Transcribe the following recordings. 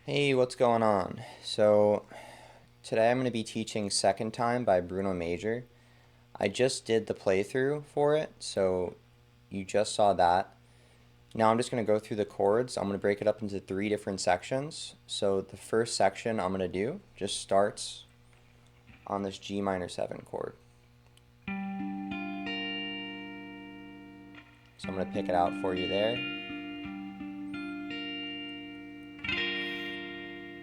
Hey, what's going on? So, today I'm going to be teaching Second Time by Bruno Major. I just did the playthrough for it, so you just saw that. Now I'm just going to go through the chords. I'm going to break it up into three different sections. So, the first section I'm going to do just starts on this G minor 7 chord. So, I'm going to pick it out for you there.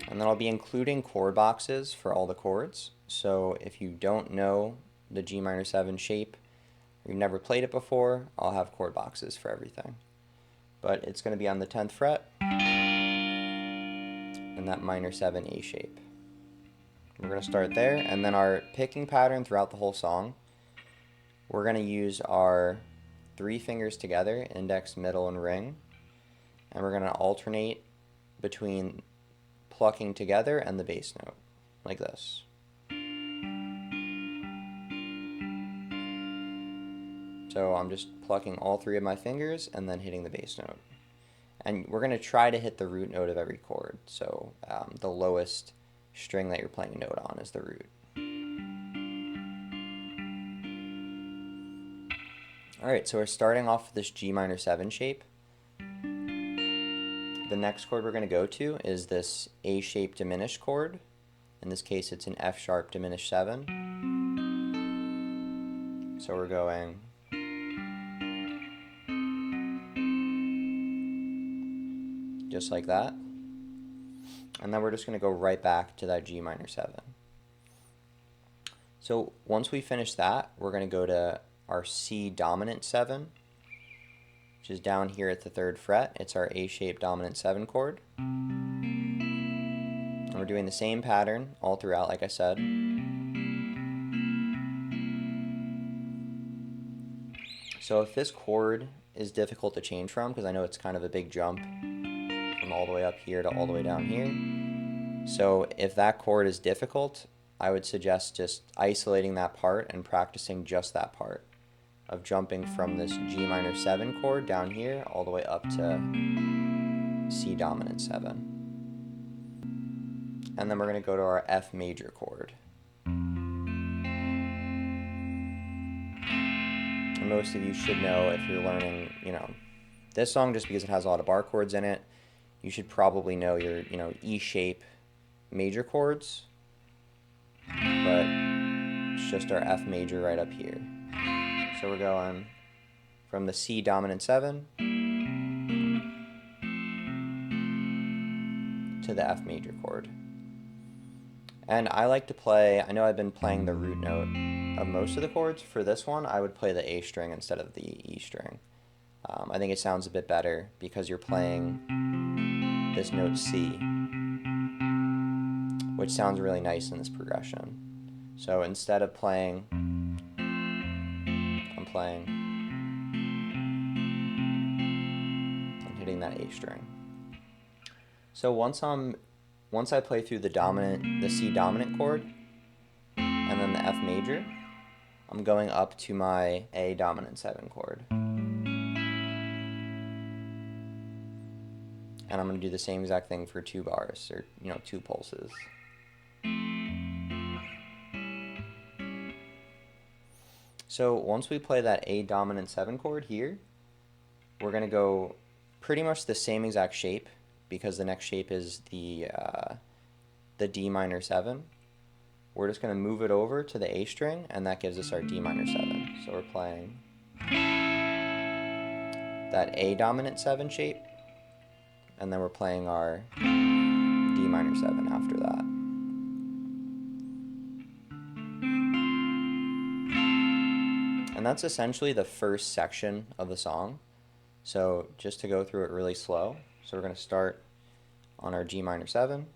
And then I'll be including chord boxes for all the chords. So if you don't know the G minor 7 shape, or you've never played it before, I'll have chord boxes for everything. But it's going to be on the 10th fret and that minor 7 A shape. We're going to start there, and then our picking pattern throughout the whole song, we're going to use our three fingers together, index, middle, and ring, and we're going to alternate between plucking together and the bass note, like this. So I'm just plucking all three of my fingers and then hitting the bass note. And we're going to try to hit the root note of every chord. So the lowest string that you're playing a note on is the root. Alright, so we're starting off with this G minor 7 shape. The next chord we're going to go to is this A shape diminished chord. In this case, it's an F sharp diminished 7. So we're going just like that. And then we're just going to go right back to that G minor 7. So once we finish that, we're going to go to our C dominant 7, which is down here at the 3rd fret. It's our A shape dominant 7 chord. And we're doing the same pattern all throughout, like I said. So if this chord is difficult to change from, because I know it's kind of a big jump from all the way up here to all the way down here. So if that chord is difficult, I would suggest just isolating that part and practicing just that part of jumping from this G minor 7 chord down here all the way up to C dominant 7. And then we're going to go to our F major chord. And most of you should know, if you're learning, this song, just because it has a lot of bar chords in it, you should probably know your, E shape major chords. But it's just our F major right up here. So we're going from the C dominant 7 to the F major chord. And I like to play, I know I've been playing the root note of most of the chords. For this one, I would play the A string instead of the E string. I think it sounds a bit better because you're playing this note C, which sounds really nice in this progression. So instead of playing, I'm playing and hitting that A string. So once I play through the C dominant chord and then the F major, I'm going up to my A dominant 7 chord. And I'm going to do the same exact thing for 2 bars, or 2 pulses. So once we play that A dominant 7 chord here, we're going to go pretty much the same exact shape, because the next shape is the D minor 7. We're just going to move it over to the A string, and that gives us our D minor 7. So we're playing that A dominant 7 shape, and then we're playing our D minor 7 after that. And that's essentially the first section of the song. So just to go through it really slow, so we're going to start on our G minor 7.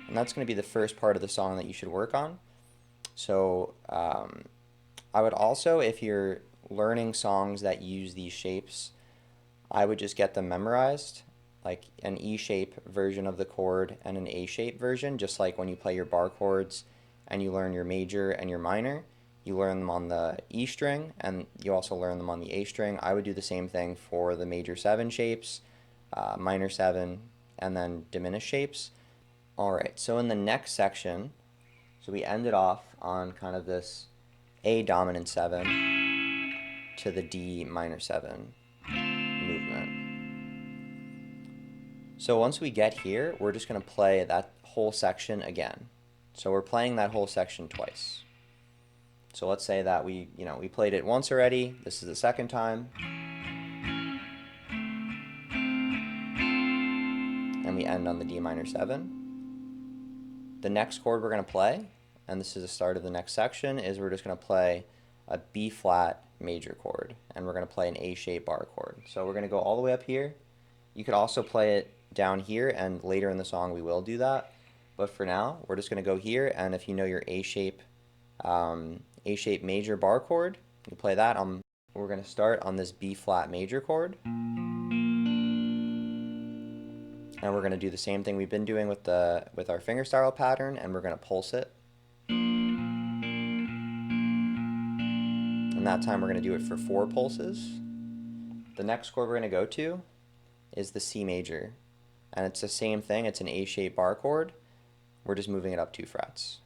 And that's going to be the first part of the song that you should work on. So I would also, if you're learning songs that use these shapes, I would just get them memorized like an E shape version of the chord and an A shape version, just like when you play your bar chords and you learn your major and your minor, you learn them on the E string and you also learn them on the A string. I would do the same thing for the major 7 shapes, minor 7, and then diminished shapes. Alright, so in the next section, so we ended off on kind of this A dominant 7 to the D minor 7 movement. So once we get here, we're just going to play that whole section again. So we're playing that whole section twice. So let's say that we played it once already. This is the second time. And we end on the D minor 7. The next chord we're going to play, and this is the start of the next section, is we're just going to play a B flat major chord, and we're going to play an A shape bar chord. So we're going to go all the way up here. You could also play it down here, and later in the song we will do that. But for now, we're just going to go here, and if you know your A shape major bar chord, you play that. We're going to start on this B flat major chord. And we're going to do the same thing we've been doing with our fingerstyle pattern, and we're going to pulse it. And that time we're going to do it for 4 pulses. The next chord we're going to go to is the C major. And it's the same thing, it's an A shape bar chord. We're just moving it up 2 frets.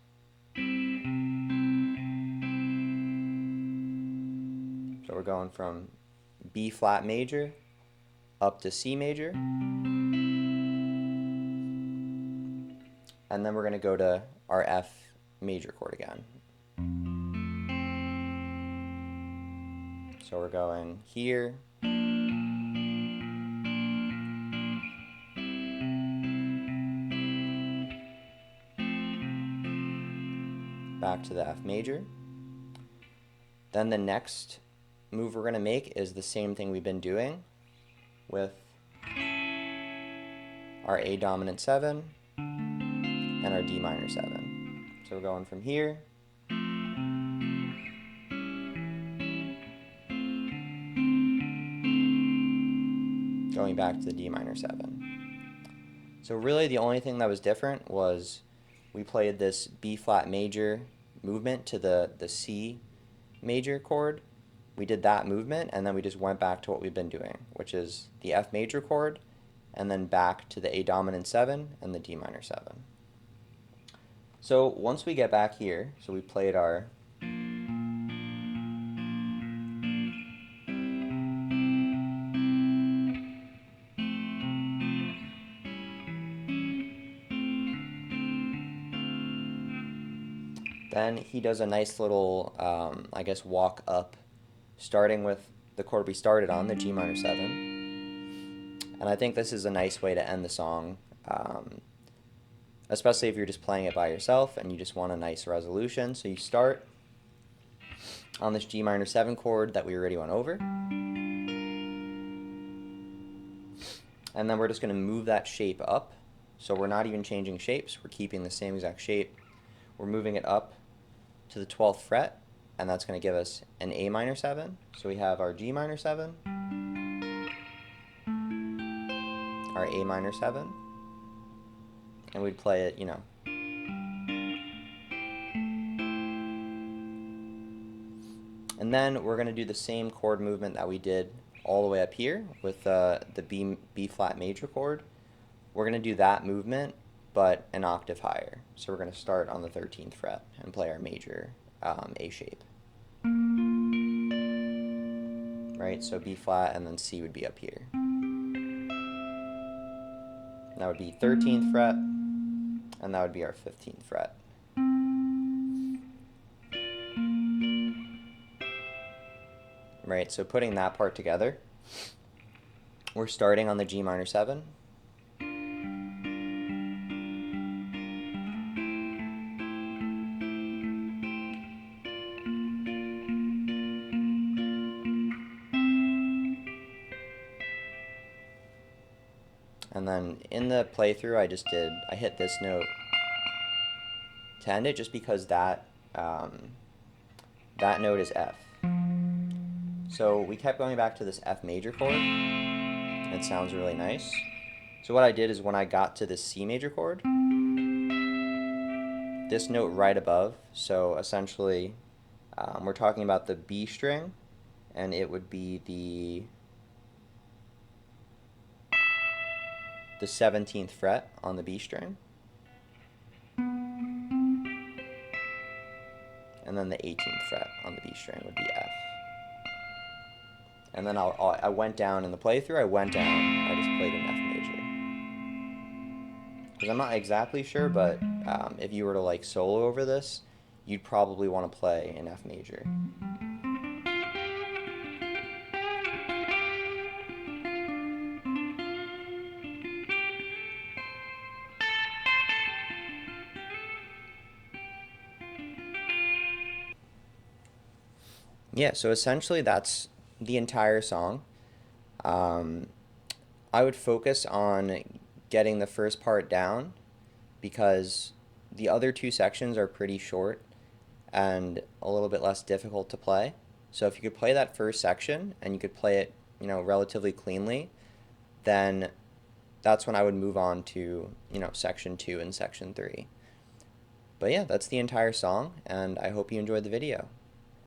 So we're going from B flat major up to C major. And then we're going to go to our F major chord again. So we're going here, back to the F major. Then the next move we're going to make is the same thing we've been doing with our A dominant 7 and our D minor 7. So we're going from here going back to the D minor 7. So really the only thing that was different was we played this B flat major movement to the C major chord. We did that movement and then we just went back to what we've been doing, which is the F major chord and then back to the A dominant 7 and the D minor 7. So once we get back here, so we played our then he does a nice little, I guess, walk up, starting with the chord we started on, the G minor 7. And I think this is a nice way to end the song, especially if you're just playing it by yourself and you just want a nice resolution. So you start on this G minor 7 chord that we already went over. And then we're just going to move that shape up. So we're not even changing shapes. We're keeping the same exact shape. We're moving it up to the 12th fret, and that's going to give us an A minor 7. So we have our G minor 7, our A minor 7, and we'd play it, And then we're going to do the same chord movement that we did all the way up here with the B flat major chord. We're going to do that movement, but an octave higher. So we're going to start on the 13th fret and play our major A shape. Right, so B flat and then C would be up here. That would be 13th fret, and that would be our 15th fret. Right, so putting that part together, we're starting on the G minor 7. And then in the playthrough I hit this note to end it just because that note is F. So we kept going back to this F major chord. It sounds really nice. So what I did is when I got to the C major chord, this note right above, so essentially we're talking about the B string, and it would be the 17th fret on the B string, and then the 18th fret on the B string would be F. And then I went down in the playthrough, I went down, I just played an F major. Because I'm not exactly sure, but if you were to like solo over this, you'd probably want to play an F major. Yeah, so essentially that's the entire song. Um, I would focus on getting the first part down because the other two sections are pretty short and a little bit less difficult to play. So if you could play that first section and you could play it, relatively cleanly, then that's when I would move on to, section 2 and section 3. But yeah, that's the entire song, and I hope you enjoyed the video.